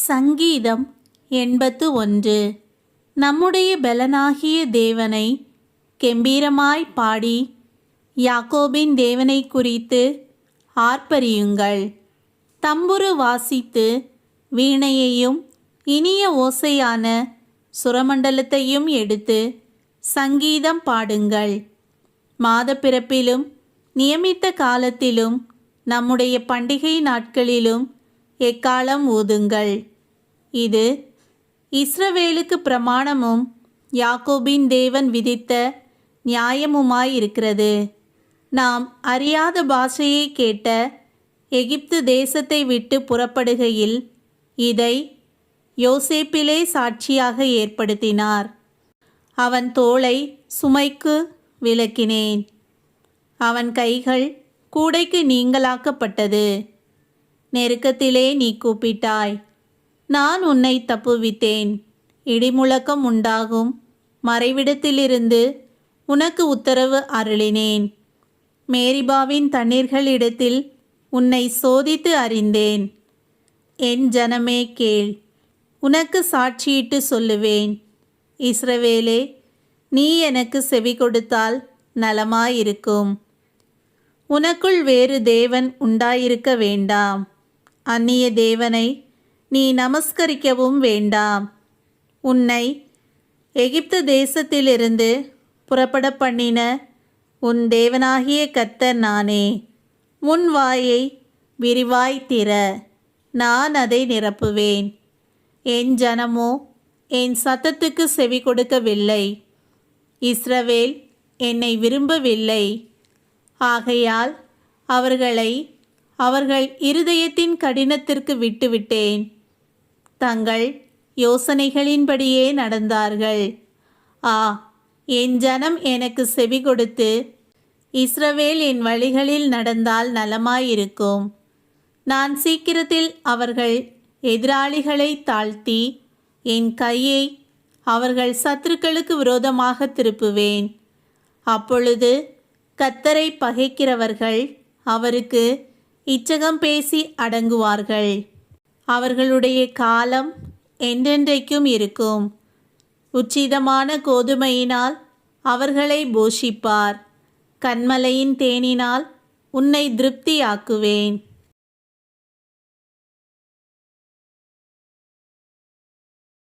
சங்கீதம் 81. நம்முடைய பலனாகிய தேவனை கெம்பீரமாய் பாடி யாக்கோபின் தேவனை குறித்து ஆர்ப்பரியுங்கள். தம்புரு வாசித்து வீணையையும் இனிய ஓசையான சுரமண்டலத்தையும் எடுத்து சங்கீதம் பாடுங்கள். மாதப்பிறப்பிலும் நியமித்த காலத்திலும் நம்முடைய பண்டிகை நாட்களிலும் எக்காலம் ஊதுங்கள். இது இஸ்ரவேலுக்கு பிரமாணமும் யாக்கோபின் தேவன் விதித்த நியாயமுமாயிருக்கிறது. நாம் அறியாத பாஷையை கேட்ட எகிப்து தேசத்தை விட்டு புறப்படுகையில் இதை யோசேப்பிலே சாட்சியாக ஏற்படுத்தினார். அவன் தோளை சுமைக்கு விலக்கினேன். அவன் கைகள் கூடைக்கு நீங்கலாக்கப்பட்டது. நெருக்கத்திலே நீ கூப்பிட்டாய், நான் உன்னை தப்புவித்தேன். இடிமுழக்கம் உண்டாகும் மறைவிடத்திலிருந்து உனக்கு உத்தரவு அருளினேன். மேரிபாவின் தண்ணீர்களிடத்தில் உன்னை சோதித்து அறிந்தேன். என் ஜனமே கேள், உனக்கு சாட்சியிட்டு சொல்லுவேன். இஸ்ரவேலே, நீ எனக்கு செவி கொடுத்தால் நலமாயிருக்கும். உனக்குள் வேறு தேவன் உண்டாயிருக்க வேண்டாம். அந்நிய தேவனை நீ நமஸ்கரிக்கவும் வேண்டாம். உன்னை எகிப்து தேசத்திலிருந்து புறப்பட பண்ணின உன் தேவனாகிய கர்த்தர் நானே. உன் வாயை விரிவாய் திற, நான் அதை நிரப்புவேன். என் ஜனமோ என் சத்தத்துக்கு செவி கொடுக்கவில்லை. இஸ்ரவேல் என்னை விரும்பவில்லை. ஆகையால் அவர்களை அவர்கள் இருதயத்தின் கடினத்திற்கு விட்டுவிட்டேன். தங்கள் யோசனைகளின்படியே நடந்தார்கள். என் ஜனம் எனக்கு செவி கொடுத்து இஸ்ரவேல் என் வழிகளில் நடந்தால் நலமாயிருக்கும். நான் சீக்கிரத்தில் அவர்கள் எதிராளிகளை தாழ்த்தி என் கையை அவர்கள் சத்துருக்களுக்கு விரோதமாக திருப்புவேன். அப்பொழுது கர்த்தரை பகைக்கிறவர்கள் அவருக்கு இச்சகம் பேசி அடங்குவார்கள். அவர்களுடைய காலம் என்றென்றைக்கும் இருக்கும். உச்சிதமான கோதுமையினால் அவர்களை போஷிப்பார். கன்மலையின் தேனினால் உன்னை திருப்தியாக்குவேன்.